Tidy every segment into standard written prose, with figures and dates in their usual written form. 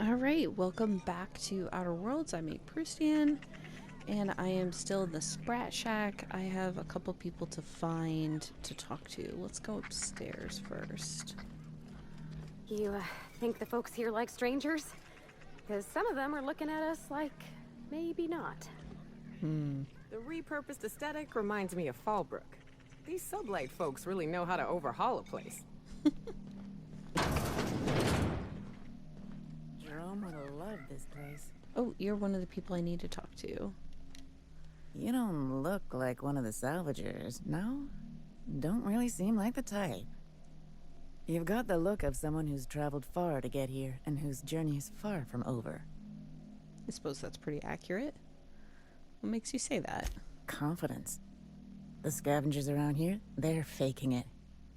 Alright, welcome back to Outer Worlds. I'm aproustian, and I am still in the Sprat Shack. I have a couple people to find to talk to. Let's go upstairs first. You think the folks here like strangers? Because some of them are looking at us like maybe not. The repurposed aesthetic reminds me of Fallbrook. These sublight folks really know how to overhaul a place. Jerome would have loved this place. Oh, you're one of the people I need to talk to. You don't look like one of the salvagers, no? Don't really seem like the type. You've got the look of someone who's traveled far to get here, and whose journey is far from over. I suppose that's pretty accurate. What makes you say that? Confidence. The scavengers around here, they're faking it.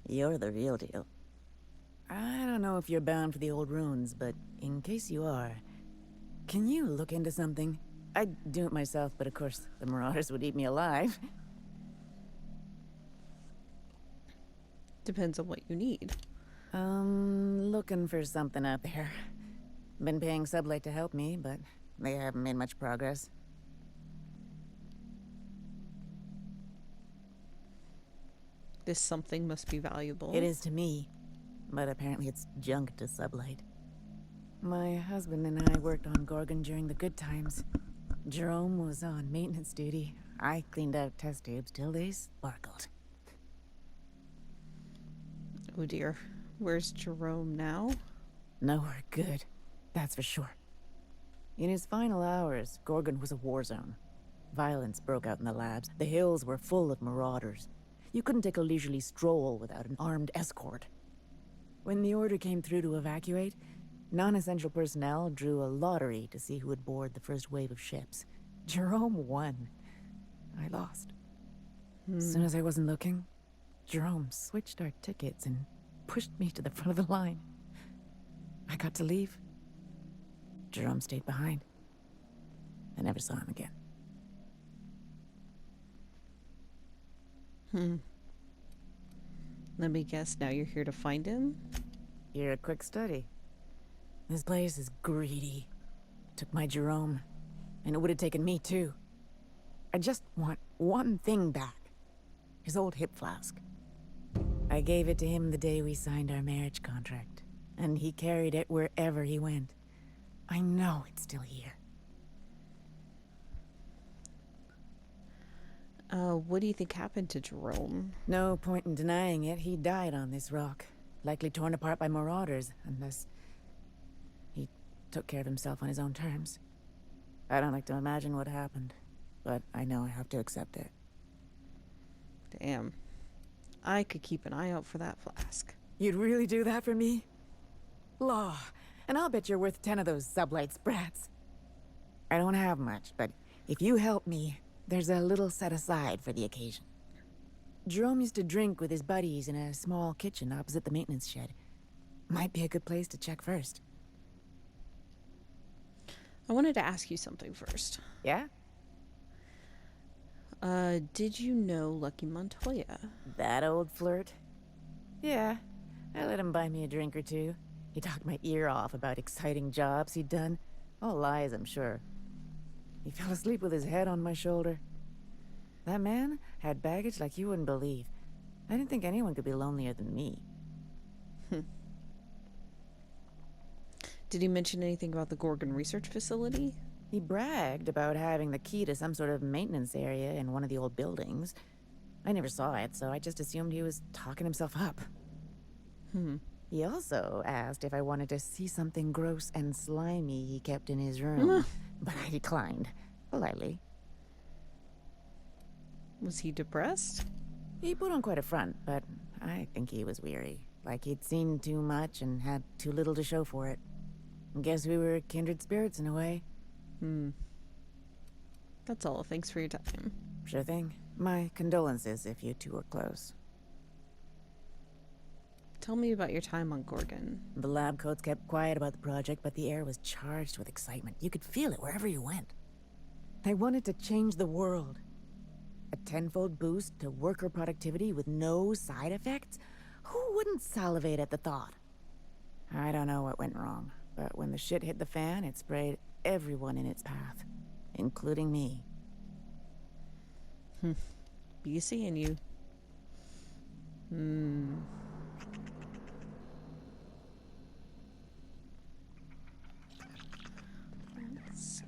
You're the real deal. I don't know if you're bound for the old ruins, but in case you are, can you look into something? I'd do it myself, but of course, the marauders would eat me alive. Depends on what you need. Looking for something out there. Been paying Sublight to help me, but they haven't made much progress. This something must be valuable. It is to me, but apparently it's junk to Sublight. My husband and I worked on Gorgon during the good times. Jerome was on maintenance duty. I cleaned out test tubes till they sparkled. Oh dear. Where's Jerome now? Nowhere good, that's for sure. In his final hours, Gorgon was a war zone. Violence broke out in the labs. The hills were full of marauders. You couldn't take a leisurely stroll without an armed escort. When the order came through to evacuate, non-essential personnel drew a lottery to see who would board the first wave of ships. Jerome won. I lost. As soon as I wasn't looking, Jerome switched our tickets and pushed me to the front of the line. I got to leave. Jerome stayed behind. I never saw him again. Let me guess, now you're here to find him? You're a quick study. This place is greedy. Took my Jerome, and it would have taken me too. I just want one thing back. His old hip flask. I gave it to him the day we signed our marriage contract, and he carried it wherever he went. I know it's still here. What do you think happened to Jerome? No point in denying it, he died on this rock. Likely torn apart by marauders, unless he took care of himself on his own terms. I don't like to imagine what happened, but I know I have to accept it. Damn. I could keep an eye out for that flask. You'd really do that for me? Law, and I'll bet you're worth 10 of those Sublight sprats. I don't have much, but if you help me, there's a little set aside for the occasion. Jerome used to drink with his buddies in a small kitchen opposite the maintenance shed. Might be a good place to check first. I wanted to ask you something first. Yeah? Did you know Lucky Montoya? That old flirt? Yeah, I let him buy me a drink or two. He talked my ear off about exciting jobs he'd done. All lies, I'm sure. He fell asleep with his head on my shoulder. That man had baggage like you wouldn't believe. I didn't think anyone could be lonelier than me. Did he mention anything about the Gorgon research facility? He bragged about having the key to some sort of maintenance area in one of the old buildings. I never saw it, so I just assumed he was talking himself up. He also asked if I wanted to see something gross and slimy he kept in his room, but I declined, politely. Was he depressed? He put on quite a front, but I think he was weary. Like he'd seen too much and had too little to show for it. Guess we were kindred spirits in a way. That's all. Thanks for your time. Sure thing. My condolences if you two were close. Tell me about your time on Gorgon. The lab coats kept quiet about the project, but the air was charged with excitement. You could feel it wherever you went. They wanted to change the world. A tenfold boost to worker productivity with no side effects? Who wouldn't salivate at the thought? I don't know what went wrong. But when the shit hit the fan, it sprayed everyone in its path, including me. Be seeing you. Let's see.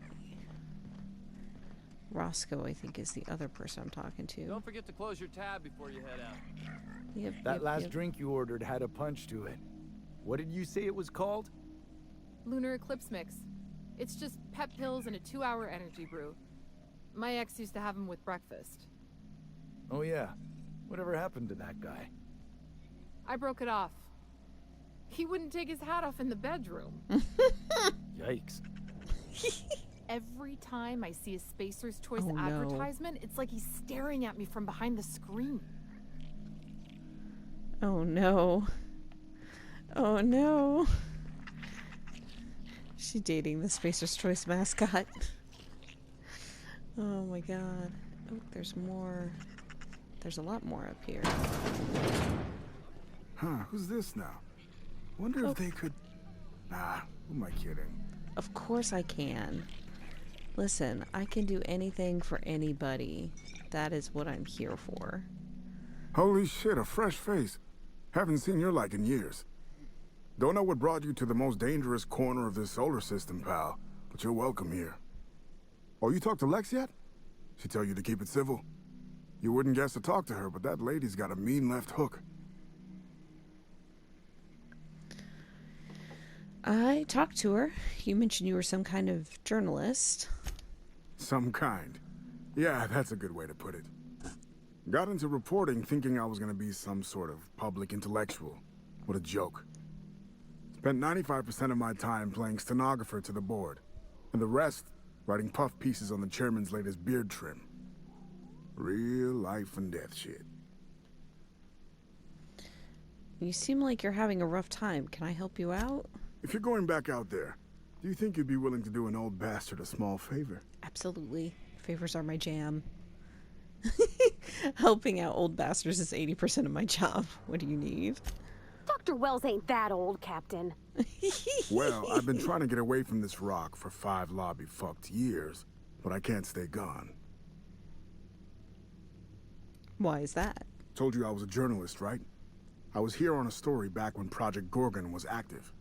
Roscoe, I think, is the other person I'm talking to. Don't forget to close your tab before you head out. Yep, That last drink you ordered had a punch to it. What did you say it was called? Lunar Eclipse Mix. It's just pep pills and a 2-hour energy brew. My ex used to have them with breakfast. Oh yeah. Whatever happened to that guy? I broke it off. He wouldn't take his hat off in the bedroom. Yikes. Every time I see a Spacer's Choice Oh, no. advertisement, it's like he's staring at me from behind the screen. Oh no. Oh no. She dating the Spacer's Choice mascot. Oh my god. Oh, there's more. There's a lot more up here. Huh, who's this now? Wonder if they could... Nah, who am I kidding? Of course I can. Listen, I can do anything for anybody. That is what I'm here for. Holy shit, a fresh face. Haven't seen your like in years. Don't know what brought you to the most dangerous corner of this solar system, pal, but you're welcome here. Oh, you talked to Lex yet? She tell you to keep it civil? You wouldn't guess to talk to her, but that lady's got a mean left hook. I talked to her. You mentioned you were some kind of journalist. Some kind. Yeah, that's a good way to put it. Got into reporting thinking I was gonna be some sort of public intellectual. What a joke. Spent 95% of my time playing stenographer to the board, and the rest writing puff pieces on the chairman's latest beard trim. Real life and death shit. You seem like you're having a rough time. Can I help you out? If you're going back out there, do you think you'd be willing to do an old bastard a small favor? Absolutely. Favors are my jam. Helping out old bastards is 80% of my job. What do you need? Dr. Wells ain't that old, Captain. Well, I've been trying to get away from this rock for 5 lobby-fucked years, but I can't stay gone. Why is that? Told you I was a journalist, right? I was here on a story back when Project Gorgon was active.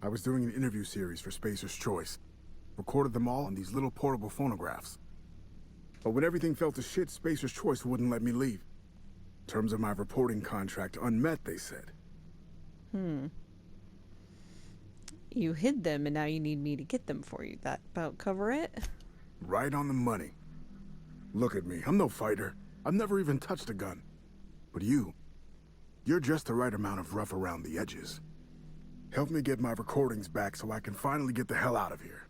I was doing an interview series for Spacer's Choice. Recorded them all on these little portable phonographs. But when everything fell to shit, Spacer's Choice wouldn't let me leave. Terms of my reporting contract unmet, they said. You hid them and now you need me to get them for you. That about cover it? Right on the money. Look at me, I'm no fighter. I've never even touched a gun. But you're just the right amount of rough around the edges. Help me get my recordings back so I can finally get the hell out of here.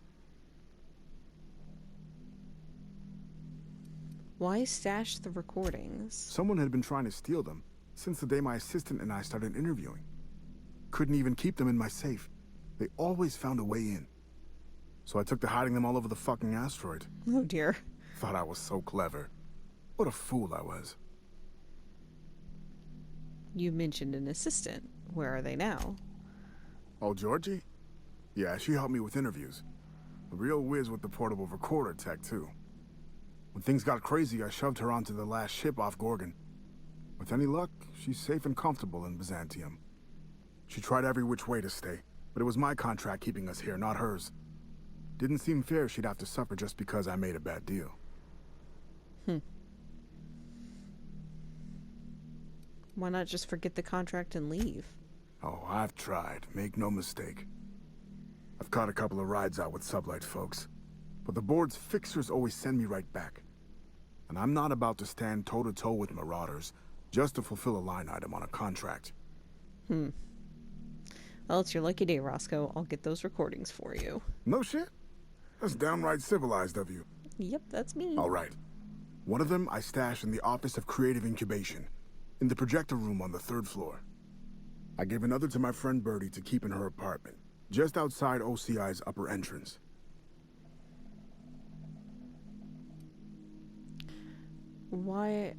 Why stash the recordings? Someone had been trying to steal them since the day my assistant and I started interviewing. Couldn't even keep them in my safe. They always found a way in. So I took to hiding them all over the fucking asteroid. Oh dear. Thought I was so clever. What a fool I was. You mentioned an assistant. Where are they now? Oh, Georgie? Yeah, she helped me with interviews. A real whiz with the portable recorder tech, too. When things got crazy, I shoved her onto the last ship off Gorgon. With any luck, she's safe and comfortable in Byzantium. She tried every which way to stay, but it was my contract keeping us here, not hers. Didn't seem fair she'd have to suffer just because I made a bad deal. Why not just forget the contract and leave? Oh, I've tried, make no mistake. I've caught a couple of rides out with sublight folks, but the board's fixers always send me right back. And I'm not about to stand toe-to-toe with marauders just to fulfill a line item on a contract. Well, it's your lucky day, Roscoe. I'll get those recordings for you. No shit? That's downright civilized of you. Yep, that's me. All right. One of them I stashed in the Office of Creative Incubation, in the projector room on the 3rd floor. I gave another to my friend Birdie to keep in her apartment, just outside OCI's upper entrance. Why,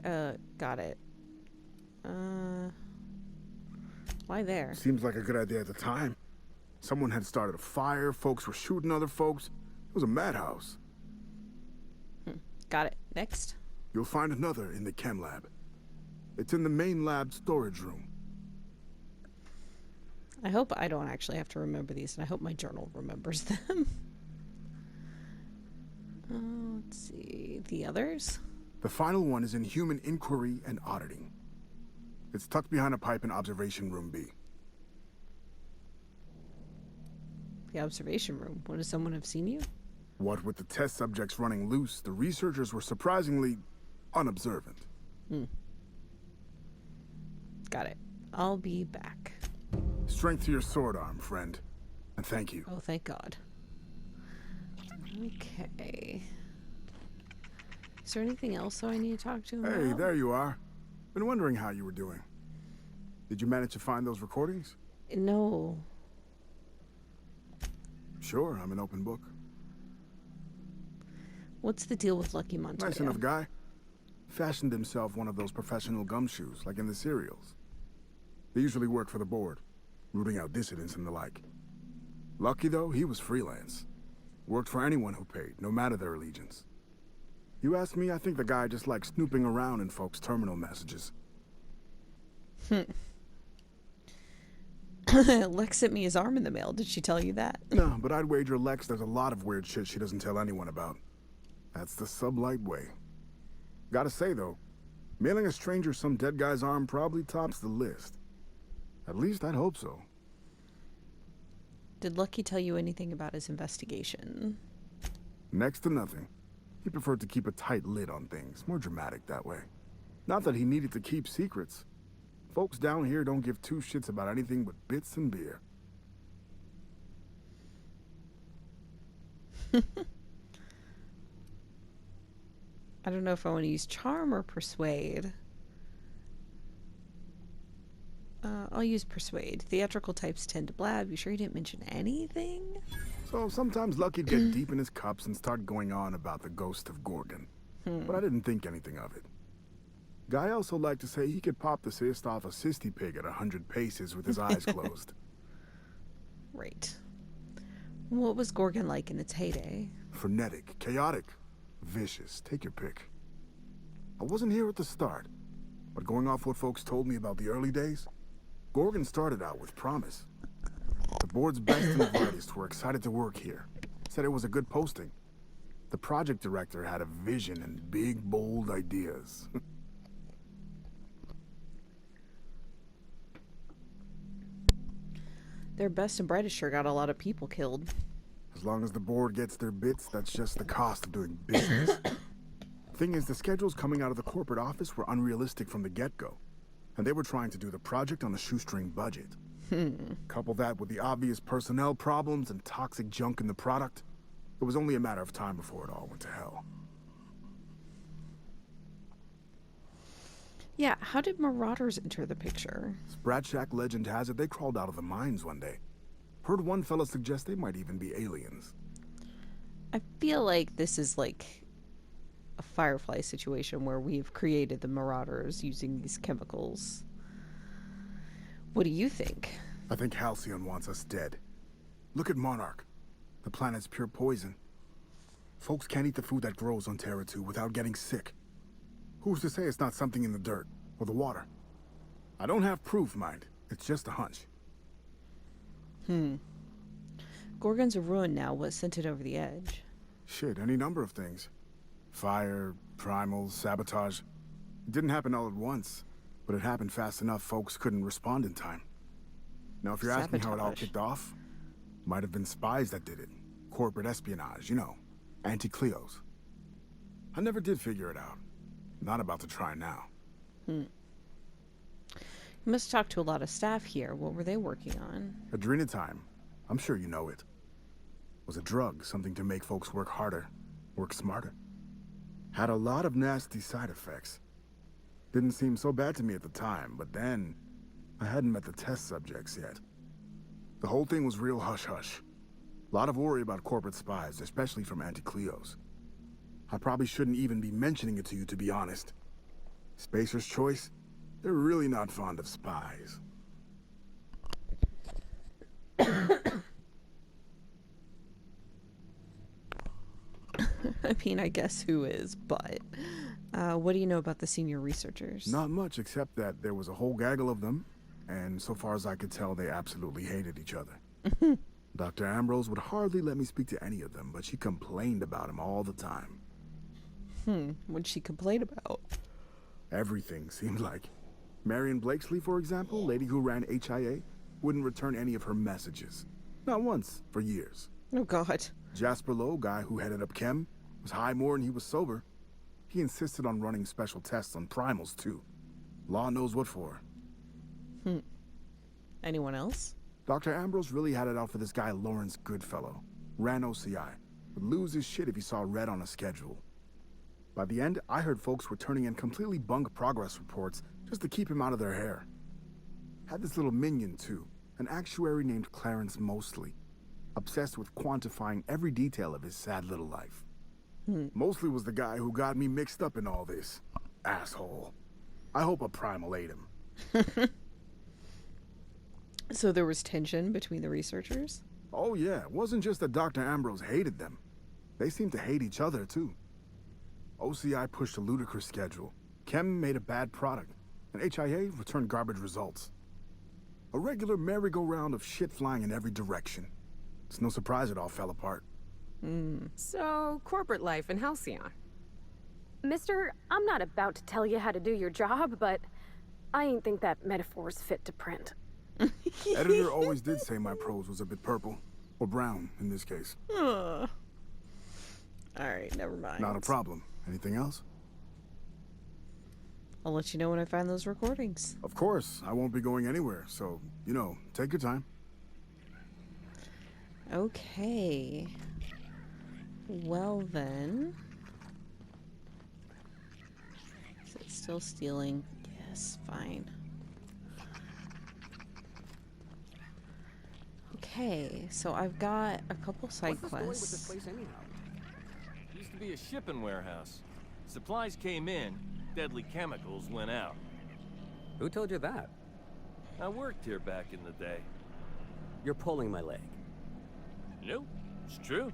got it. Why there? Seems like a good idea at the time. Someone had started a fire, folks were shooting other folks. It was a madhouse. Got it. Next. You'll find another in the chem lab. It's in the main lab storage room. I hope I don't actually have to remember these, and I hope my journal remembers them. Let's see. The others? The final one is in human inquiry and auditing. It's tucked behind a pipe in observation room B. The observation room. Would someone have seen you? What with the test subjects running loose, the researchers were surprisingly unobservant. Got it. I'll be back. Strength to your sword arm, friend. And thank you. Oh, thank God. Okay. Is there anything else though I need to talk to him about? Hey, there you are. Been wondering how you were doing. Did you manage to find those recordings? No. Sure, I'm an open book. What's the deal with Lucky Montoya? Nice enough guy. Fashioned himself one of those professional gumshoes, like in the serials. They usually work for the board, rooting out dissidents and the like. Lucky, though, he was freelance. Worked for anyone who paid, no matter their allegiance. You ask me, I think the guy just likes snooping around in folks' terminal messages. Lex sent me his arm in the mail. Did she tell you that? No, but I'd wager Lex there's a lot of weird shit she doesn't tell anyone about. That's the sublight way. Gotta say, though, mailing a stranger some dead guy's arm probably tops the list. At least I'd hope so. Did Lucky tell you anything about his investigation? Next to nothing. He preferred to keep a tight lid on things, more dramatic that way. Not that he needed to keep secrets. Folks down here don't give two shits about anything but bits and beer. I don't know if I want to use charm or persuade. I'll use persuade. Theatrical types tend to blab. You sure you didn't mention anything? So sometimes Lucky'd get deep in his cups and start going on about the ghost of Gorgon. But I didn't think anything of it. Guy also liked to say he could pop the cyst off a cysty pig at 100 paces with his eyes closed. Right. What was Gorgon like in its heyday? Frenetic, chaotic, vicious. Take your pick. I wasn't here at the start, but going off what folks told me about the early days, Gorgon started out with promise. The board's best and brightest were excited to work here. Said it was a good posting. The project director had a vision and big, bold ideas. Their best and brightest sure got a lot of people killed. As long as the board gets their bits, that's just the cost of doing business. Thing is, the schedules coming out of the corporate office were unrealistic from the get-go. And they were trying to do the project on a shoestring budget. Couple that with the obvious personnel problems and toxic junk in the product, it was only a matter of time before it all went to hell. Yeah, how did marauders enter the picture? Sprat Shack legend has it they crawled out of the mines one day. Heard one fella suggest they might even be aliens. I feel like this is like a Firefly situation where we've created the marauders using these chemicals. What do you think? I think Halcyon wants us dead. Look at Monarch. The planet's pure poison. Folks can't eat the food that grows on Terra 2 without getting sick. Who's to say it's not something in the dirt or the water? I don't have proof, mind. It's just a hunch. Gorgon's a ruin now. What sent it over the edge? Shit, any number of things. Fire, primals, sabotage. It didn't happen all at once, but it happened fast enough folks couldn't respond in time. Now, if you're asking how it all Sabotage. kicked off, might have been spies that did it. Corporate espionage, you know. Anti-Cleos. I never did figure it out. Not about to try now. You must talk to a lot of staff here. What were they working on? Adrenatime. I'm sure you know it. Was a drug, something to make folks work harder, work smarter. Had a lot of nasty side effects. Didn't seem so bad to me at the time, but then I hadn't met the test subjects yet. The whole thing was real hush-hush. Lot of worry about corporate spies, especially from Anti-Cleos. I probably shouldn't even be mentioning it to you, to be honest. Spacer's Choice? They're really not fond of spies. I mean, I guess who is, but what do you know about the senior researchers? Not much, except that there was a whole gaggle of them, and so far as I could tell, they absolutely hated each other. Dr. Ambrose would hardly let me speak to any of them, but she complained about him all the time. What'd she complain about? Everything seemed like. Marion Blakesley, for example, lady who ran HIA, wouldn't return any of her messages. Not once, for years. Oh, God. Jasper Lowe, guy who headed up Chem, was high more than he was sober. He insisted on running special tests on primals, too. Law knows what for. Anyone else? Dr. Ambrose really had it out for this guy Lawrence Goodfellow. Ran OCI. Would lose his shit if he saw red on a schedule. By the end, I heard folks were turning in completely bunk progress reports just to keep him out of their hair. Had this little minion, too. An actuary named Clarence Mosley. Obsessed with quantifying every detail of his sad little life. Mosley was the guy who got me mixed up in all this. Asshole. I hope a primal ate him. So there was tension between the researchers? Oh yeah, it wasn't just that Dr. Ambrose hated them. They seemed to hate each other, too. OCI pushed a ludicrous schedule. Chem made a bad product, and HIA returned garbage results. A regular merry-go-round of shit flying in every direction. It's no surprise it all fell apart. So, corporate life in Halcyon. Mister, I'm not about to tell you how to do your job, but I ain't think that metaphor's fit to print. Editor always did say my prose was a bit purple. Or brown, in this case. Alright, never mind. Not a problem. Anything else? I'll let you know when I find those recordings. Of course, I won't be going anywhere, so, take your time. Okay. Well then. Is it still stealing? Yes, fine. Okay, so I've got a couple side What's the story with quests. this place anyhow? Used to be a shipping warehouse. Supplies came in, deadly chemicals went out. Who told you that? I worked here back in the day. You're pulling my leg. Nope, it's true.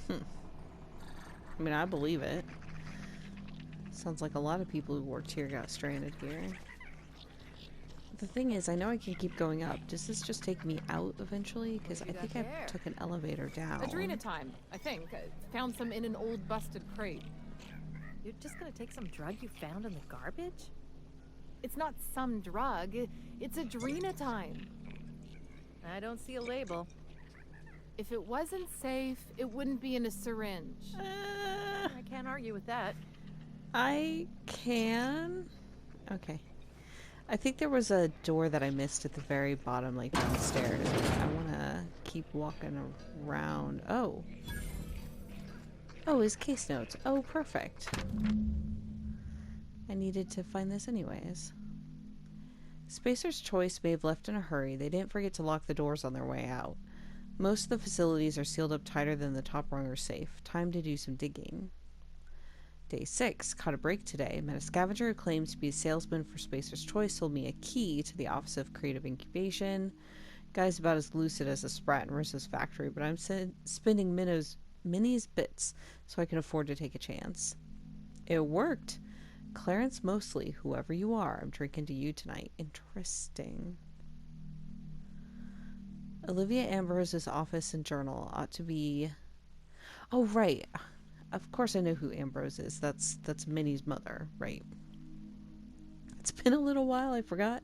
I mean, I believe it. Sounds like a lot of people who worked here got stranded here. The thing is, I know I can keep going up. Does this just take me out eventually? Because I Maybe think that I there. took an elevator down. Adrena time, I think. Found some in an old busted crate. You're just gonna take some drug you found in the garbage? It's not some drug. It's Adrena time. I don't see a label. If it wasn't safe, it wouldn't be in a syringe. I can't argue with that. I can. Okay. I think there was a door that I missed at the very bottom, like downstairs. I want to keep walking around. Oh. Oh, his case notes. Oh, perfect. I needed to find this anyways. Spacer's Choice may have left in a hurry. They didn't forget to lock the doors on their way out. Most of the facilities are sealed up tighter than the top rung or safe. Time to do some digging. Day 6. Caught a break today. Met a scavenger who claims to be a salesman for Spacer's Choice. Sold me a key to the Office of Creative Incubation. Guy's about as lucid as a sprat in Rissa's factory, but I'm spending Minnie's bits so I can afford to take a chance. It worked. Clarence Mosley, whoever you are, I'm drinking to you tonight. Interesting. Olivia Ambrose's office and journal ought to be... Oh, right. Of course I know who Ambrose is. That's Minnie's mother, right? It's been a little while, I forgot.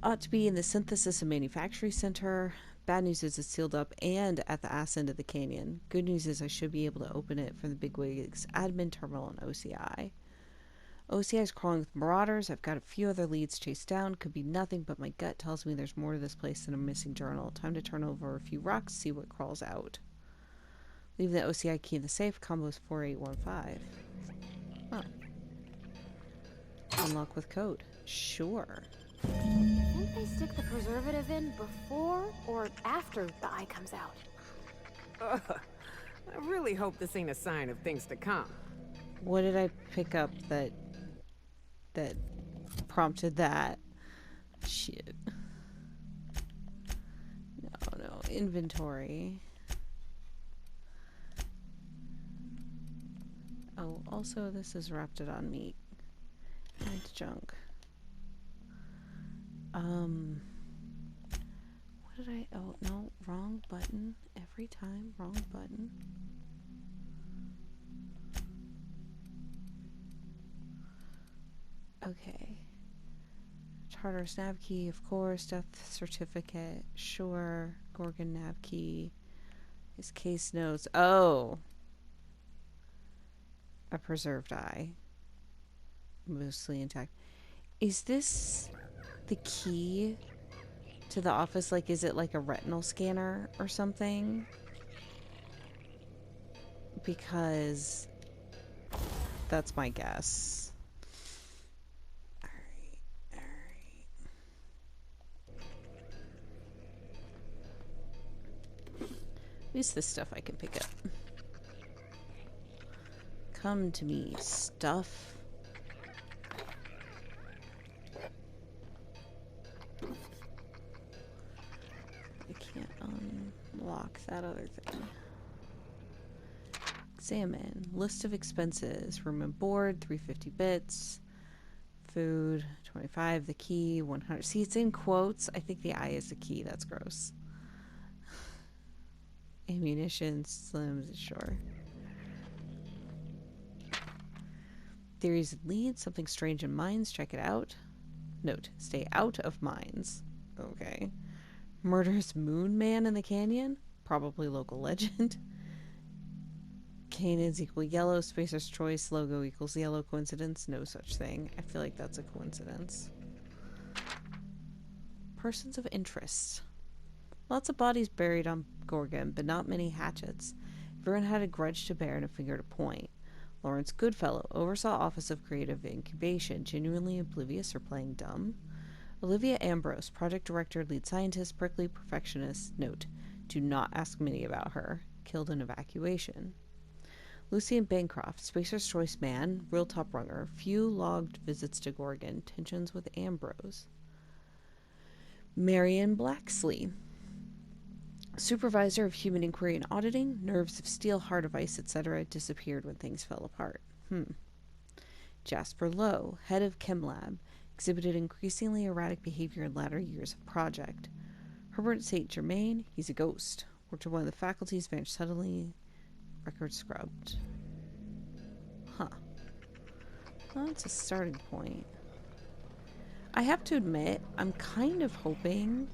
Ought to be in the Synthesis and Manufacturing Center. Bad news is it's sealed up and at the ass end of the canyon. Good news is I should be able to open it from the bigwigs admin terminal in OCI. OCI is crawling with marauders. I've got a few other leads chased down. Could be nothing, but my gut tells me there's more to this place than a missing journal. Time to turn over a few rocks, see what crawls out. Leave the OCI key in the safe. Combo's 4815. Huh. Unlock with code. Sure. I think they stick the preservative in before or after the eye comes out. I really hope this ain't a sign of things to come. What did I pick up that prompted that? Shit. No. Inventory. Oh, also this is wrapped it on meat and junk. What did I, oh no, wrong button. Every time, wrong button. Okay. Charter's nav key, of course. Death certificate, sure. Gorgon nav key. His case notes. Oh! A preserved eye. Mostly intact. Is this the key to the office? Like, is it like a retinal scanner or something? Because that's my guess. Alright, alright. At least this stuff I can pick up. Come to me, stuff. I can't unlock that other thing. Examine. List of expenses. Room and board, 350 bits. Food, 25. The key, 100. See, it's in quotes. I think the eye is the key. That's gross. Ammunition, slims, sure. Theories and leads. Something strange in mines. Check it out. Note. Stay out of mines. Okay. Murderous moon man in the canyon? Probably local legend. Canids equal yellow. Spacer's choice. Logo equals yellow. Coincidence? No such thing. I feel like that's a coincidence. Persons of interest. Lots of bodies buried on Gorgon, but not many hatchets. Everyone had a grudge to bear and a finger to point. Lawrence Goodfellow oversaw Office of Creative Incubation, genuinely oblivious or playing dumb. Olivia Ambrose, project director, lead scientist, prickly perfectionist. Note, do not ask Minnie about her. Killed in evacuation. Lucian Bancroft, Spacer's Choice man, real top runner. Few logged visits to Gorgon. Tensions with Ambrose. Marion Blacksley, supervisor of human inquiry and auditing, nerves of steel, heart of ice, etc., disappeared when things fell apart. Jasper Lowe, head of ChemLab, exhibited increasingly erratic behavior in latter years of project. Herbert St. Germain, he's a ghost. Worked at one of the faculties, vanished suddenly. Record scrubbed. Huh. Well, that's a starting point. I have to admit, I'm kind of hoping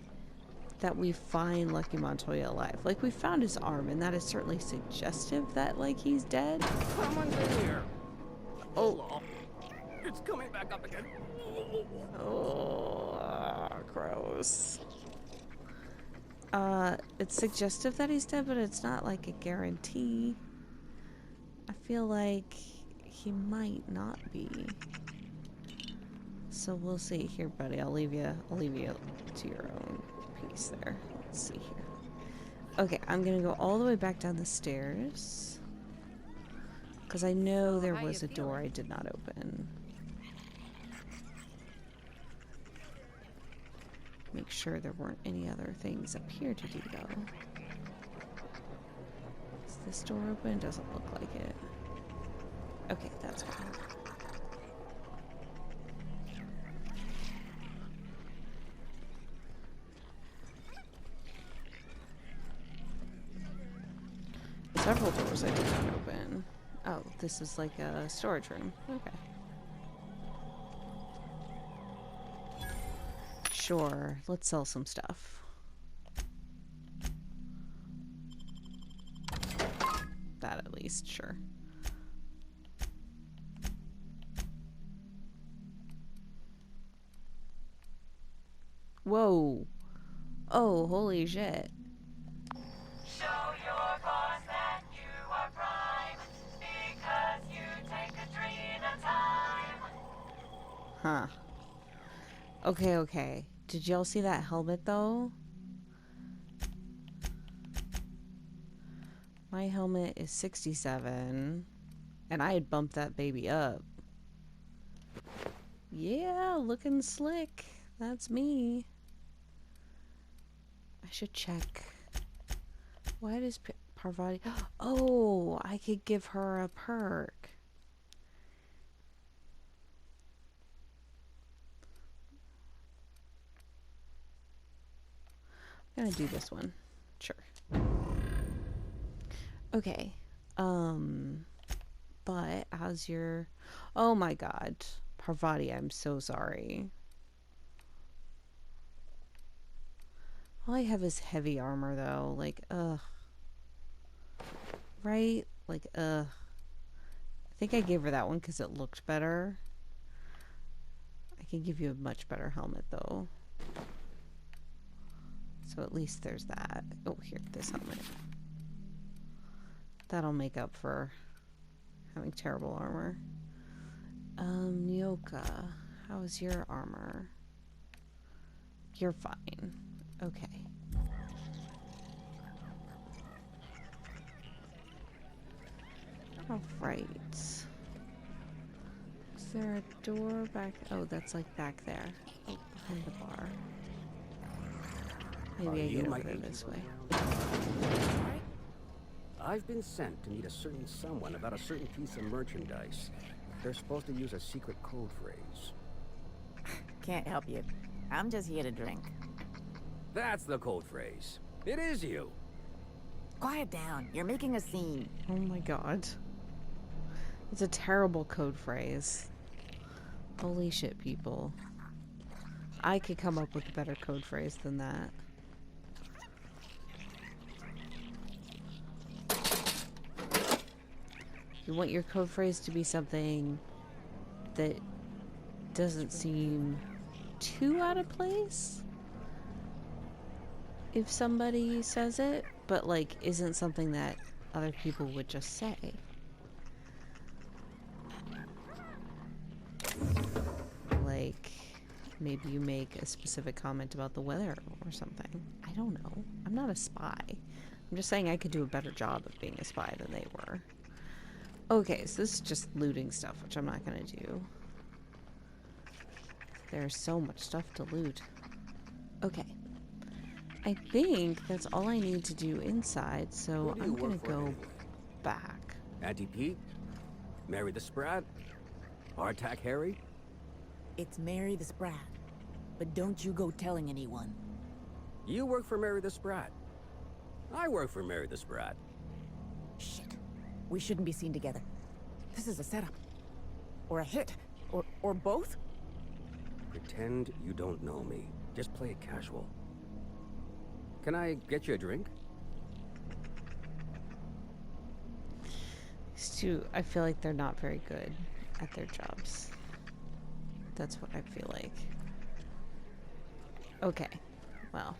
that we find Lucky Montoya alive. Like, we found his arm, and that is certainly suggestive that, like, he's dead. Someone's in here. Oh. It's coming back up again. Oh, gross. It's suggestive that he's dead, but it's not, like, a guarantee. I feel like he might not be. So we'll see. Here, buddy, I'll leave you to your own piece there. Let's see here. Okay, I'm gonna go all the way back down the stairs, because I know there was a door I did not open. Make sure there weren't any other things up here to do, though. Is this door open? Doesn't look like it. Okay, that's fine. Several doors I did not open. Oh, this is like a storage room. Okay. Sure, let's sell some stuff. That at least, sure. Whoa. Oh, holy shit. Show your boss that you are prime, because you take a dream at a time. Huh. Okay, okay. Did y'all see that helmet, though? My helmet is 67, and I had bumped that baby up. Yeah, looking slick. That's me. I should check. Why does Parvati... Oh, I could give her a perk. gonna do this one. Sure. Okay. But how's your... Oh my god. Parvati, I'm so sorry. All I have is heavy armor, though. Like, ugh. Right? Like, ugh. I think I gave her that one because it looked better. I can give you a much better helmet, though. So at least there's that. Oh, here, this helmet. That'll make up for having terrible armor. Nyoka, how is your armor? You're fine. Okay. Alright. Is there a door back? Oh, that's like back there. Oh, behind the bar. Maybe I get over there this way. I've been sent to meet a certain someone about a certain piece of merchandise. They're supposed to use a secret code phrase. Can't help you. I'm just here to drink. That's the code phrase. It is you. Quiet down. You're making a scene. Oh my god. It's a terrible code phrase. Holy shit, people. I could come up with a better code phrase than that. You want your code phrase to be something that doesn't seem too out of place if somebody says it, but like isn't something that other people would just say. Like maybe you make a specific comment about the weather or something. I don't know. I'm not a spy. I'm just saying I could do a better job of being a spy than they were. Okay, so this is just looting stuff, which I'm not gonna do. There's so much stuff to loot. Okay. I think that's all I need to do inside, so I'm gonna go back. Auntie Pete? Mary the Sprat? Hardtack Harry? It's Mary the Sprat. But don't you go telling anyone. You work for Mary the Sprat. I work for Mary the Sprat. Shit. We shouldn't be seen together. This is a setup. Or a hit. Or both? Pretend you don't know me. Just play it casual. Can I get you a drink? These two, I feel like they're not very good at their jobs. That's what I feel like. Okay. Well.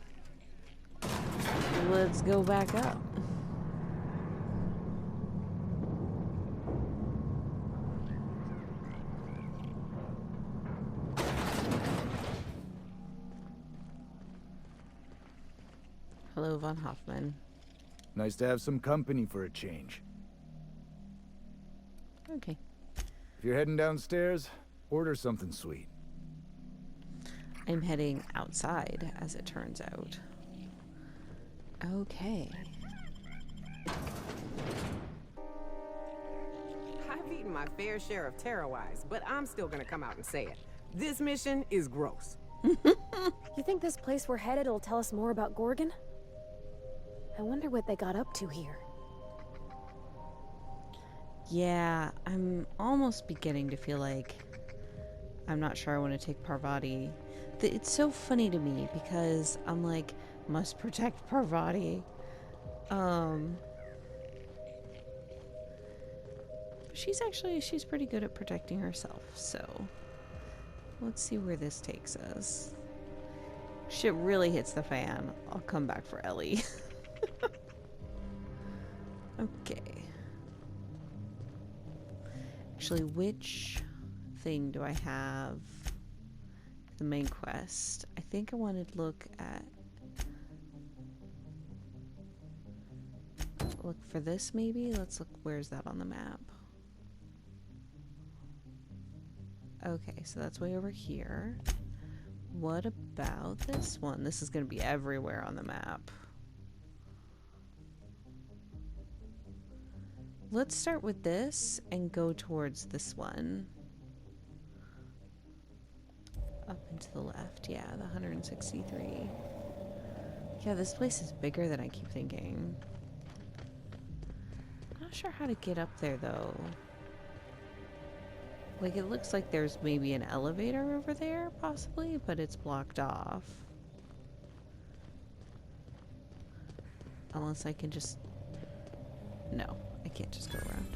Let's go back up. Hello, Von Hoffman. Nice to have some company for a change. Okay. If you're heading downstairs, order something sweet. I'm heading outside, as it turns out. Okay. I've eaten my fair share of tarot eyes, but I'm still gonna come out and say it. This mission is gross. You think this place we're headed will tell us more about Gorgon? I wonder what they got up to here. Yeah, I'm almost beginning to feel like I'm not sure I want to take Parvati. It's so funny to me because I'm like, must protect Parvati. She's pretty good at protecting herself, so let's see where this takes us. Shit really hits the fan. I'll come back for Ellie. Okay. Actually, which thing do I have? The main quest. I think I wanted to look for this maybe. Let's look. Where's that on the map? Okay, so that's way over here. What about this one? This is going to be everywhere on the map. Let's start with this and go towards this one. Up and to the left, yeah, the 163. Yeah, this place is bigger than I keep thinking. I'm not sure how to get up there, though. Like, it looks like there's maybe an elevator over there, possibly, but it's blocked off. Unless I can just... No, I can't just go around.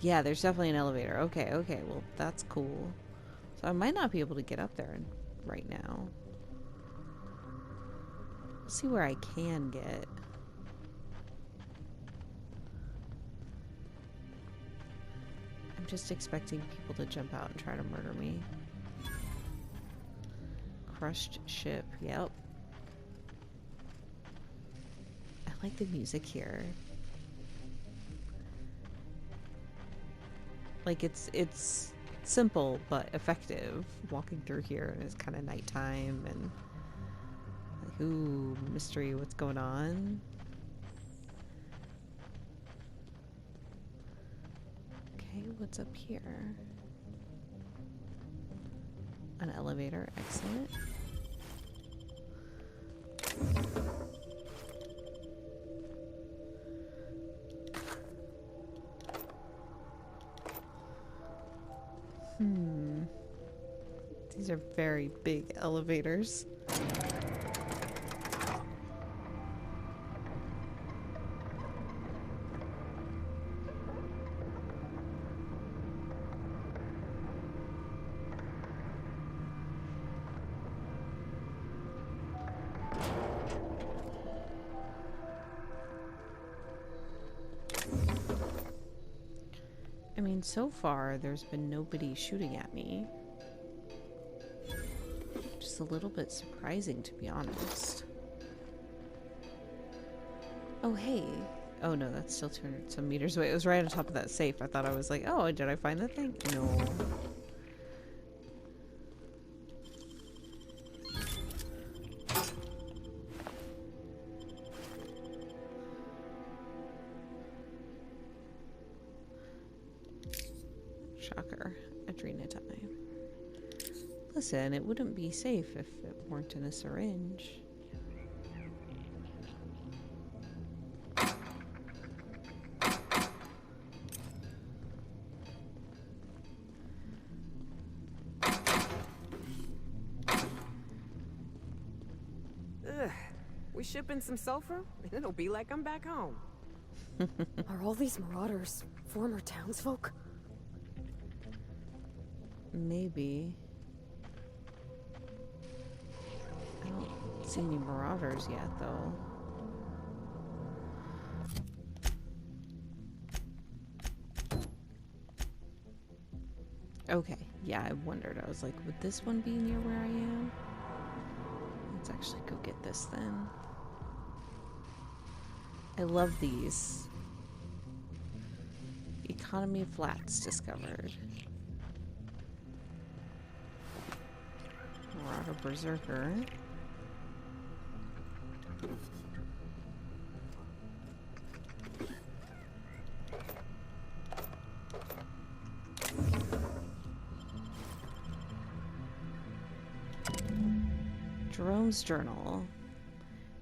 Yeah, there's definitely an elevator. Okay, okay, well, that's cool. So I might not be able to get up there right now. Let's see where I can get. I'm just expecting people to jump out and try to murder me. Crushed ship, yep. I like the music here. Like, it's simple but effective. Walking through here, and it's kind of nighttime and like, ooh, mystery, what's going on? Okay, what's up here? An elevator, excellent. These are very big elevators. I mean, so far, there's been nobody shooting at me. Just a little bit surprising, to be honest. Oh, hey. Oh, no, that's still 200 some meters away. It was right on top of that safe. I thought I was like, oh, did I find that thing? No. Shocker. Adrena time. Listen, it wouldn't be safe if it weren't in a syringe. Ugh. We shipping some sulfur, and it'll be like I'm back home. Are all these marauders former townsfolk? Maybe. I don't see any marauders yet, though. Okay, yeah, I wondered. I was like, would this one be near where I am? Let's actually go get this then. I love these. Economy of flats discovered. Marauder Berserker. Jerome's journal.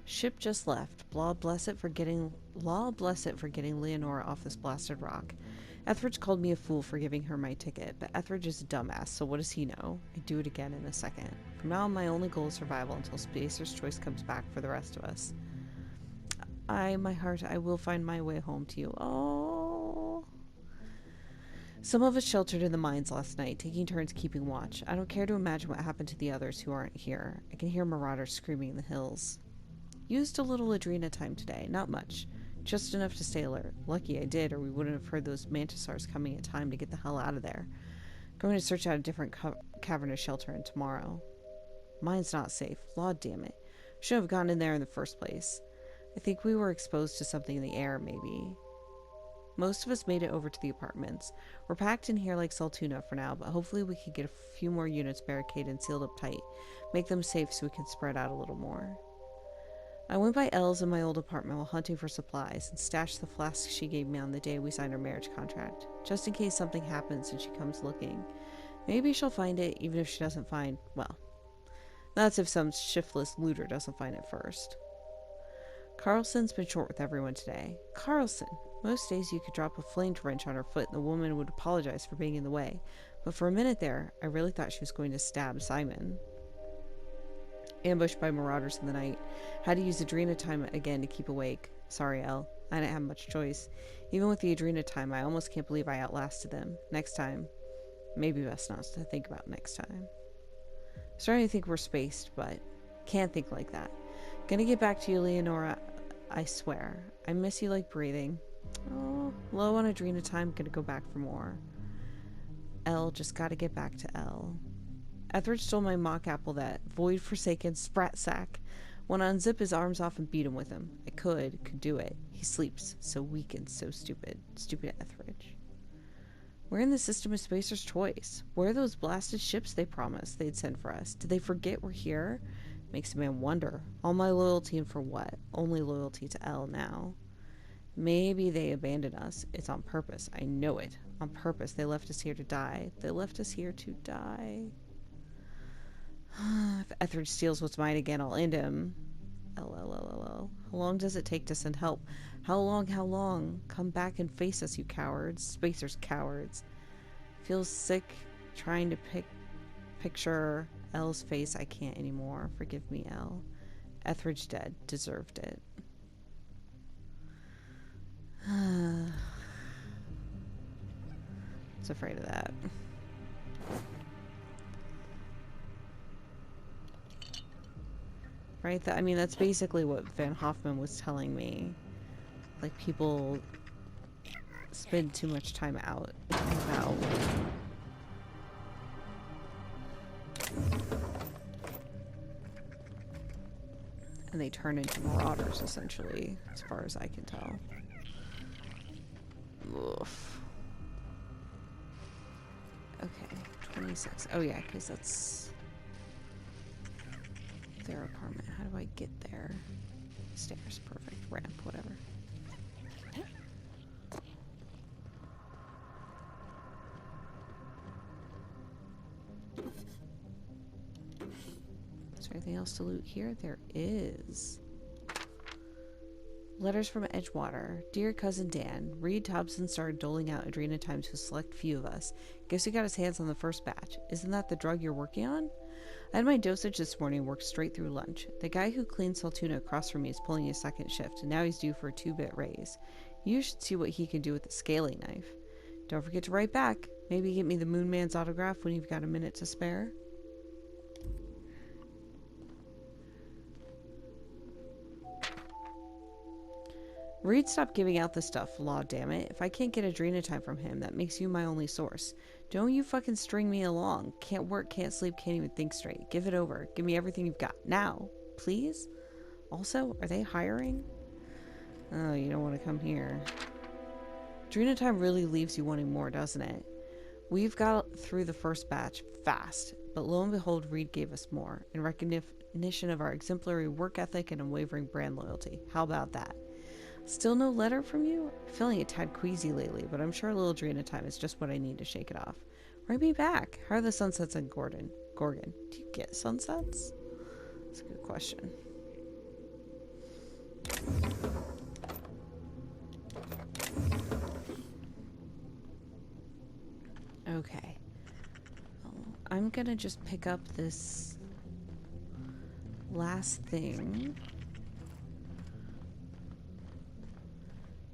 Ship just left. Law bless it for getting Leonora off this blasted rock. Etheridge called me a fool for giving her my ticket, but Etheridge is a dumbass, so what does he know? I'd do it again in a second. From now on, my only goal is survival until Spacer's Choice comes back for the rest of us. My heart, I will find my way home to you. Oh. Some of us sheltered in the mines last night, taking turns keeping watch. I don't care to imagine what happened to the others who aren't here. I can hear marauders screaming in the hills. Used a little Adrena time today, not much. Just enough to stay alert. Lucky I did, or we wouldn't have heard those mantisars coming in time to get the hell out of there. Going to search out a different cavernous shelter in tomorrow. Mine's not safe. Law damn it. Shouldn't have gone in there in the first place. I think we were exposed to something in the air, maybe. Most of us made it over to the apartments. We're packed in here like Saltuna for now, but hopefully we can get a few more units barricaded and sealed up tight. Make them safe so we can spread out a little more. I went by Elle's in my old apartment while hunting for supplies and stashed the flasks she gave me on the day we signed our marriage contract, just in case something happens and she comes looking. Maybe she'll find it, even if she doesn't find, well, that's if some shiftless looter doesn't find it first. Carlson's been short with everyone today. Carlson! Most days you could drop a flame wrench on her foot and the woman would apologize for being in the way. But for a minute there, I really thought she was going to stab Simon. Ambushed by marauders in the night. Had to use adrenatime again to keep awake. Sorry, Elle. I didn't have much choice. Even with the adrenatime, I almost can't believe I outlasted them. Next time. Maybe best not to think about next time. Starting to think we're spaced, but can't think like that. Gonna get back to you, Leonora. I swear. I miss you like breathing. Oh, low on adrenatime. Gonna go back for more. Elle, just gotta get back to Elle. Etheridge stole my mock apple, that void-forsaken sprat sack. Want to unzip his arms off and beat him with them. I could do it. He sleeps. So weak and so stupid. Stupid Etheridge. We're in the system of Spacer's Choice. Where are those blasted ships they promised they'd send for us? Did they forget we're here? Makes a man wonder. All my loyalty and for what? Only loyalty to Elle now. Maybe they abandoned us. It's on purpose. I know it. On purpose. They left us here to die. They left us here to die. If Etheridge steals what's mine again, I'll end him. LLLL. How long does it take to send help? How long? How long? Come back and face us, you cowards. Spacers, cowards. Feels sick trying to picture Elle's face. I can't anymore. Forgive me, Elle. Etheridge dead. Deserved it. I was afraid of that. Right? I mean, that's basically what Van Hoffman was telling me. Like, people spend too much time out and about. And they turn into marauders, essentially, as far as I can tell. Oof. Okay, 26. Oh yeah, because that's their apartment. How do I get there? Stairs, perfect. Ramp, whatever. Is there anything else to loot here? There is. Letters from Edgewater. Dear Cousin Dan, Reed Thompson started doling out adrenatime to a select few of us. Guess he got his hands on the first batch. Isn't that the drug you're working on? I had my dosage this morning and worked straight through lunch. The guy who cleans Saltuna across from me is pulling his second shift, and now he's due for a 2-bit raise. You should see what he can do with the scaling knife. Don't forget to write back. Maybe get me the Moon Man's autograph when you've got a minute to spare. Reed, stop giving out the stuff, law damn it. If I can't get adrenatime from him, that makes you my only source. Don't you fucking string me along. Can't work, can't sleep, can't even think straight. Give it over. Give me everything you've got. Now. Please? Also, are they hiring? Oh, you don't want to come here. Adrenatime really leaves you wanting more, doesn't it? We've got through the first batch fast, but lo and behold, Reed gave us more, in recognition of our exemplary work ethic and unwavering brand loyalty. How about that? Still no letter from you? I'm feeling a tad queasy lately, but I'm sure a little adrenatime is just what I need to shake it off. Write me back. How are the sunsets in Gorgon? Do you get sunsets? That's a good question. Okay. I'm gonna just pick up this last thing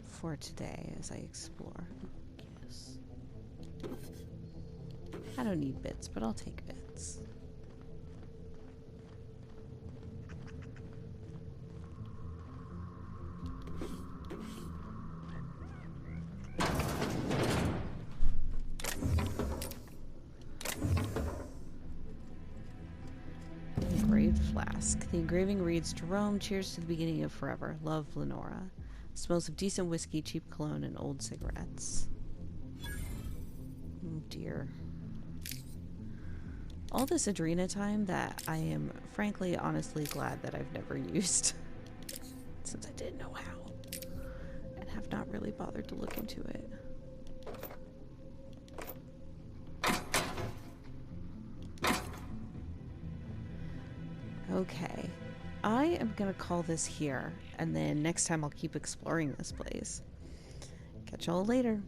for today as I explore. Yes. I don't need bits, but I'll take bits. Engraved flask. The engraving reads, Jerome, cheers to the beginning of forever. Love, Lenora. Smells of decent whiskey, cheap cologne, and old cigarettes. Oh dear. All this adrenatime that I am frankly, honestly glad that I've never used. Since I didn't know how. And have not really bothered to look into it. Okay. I am gonna call this here, and then next time I'll keep exploring this place. Catch y'all later.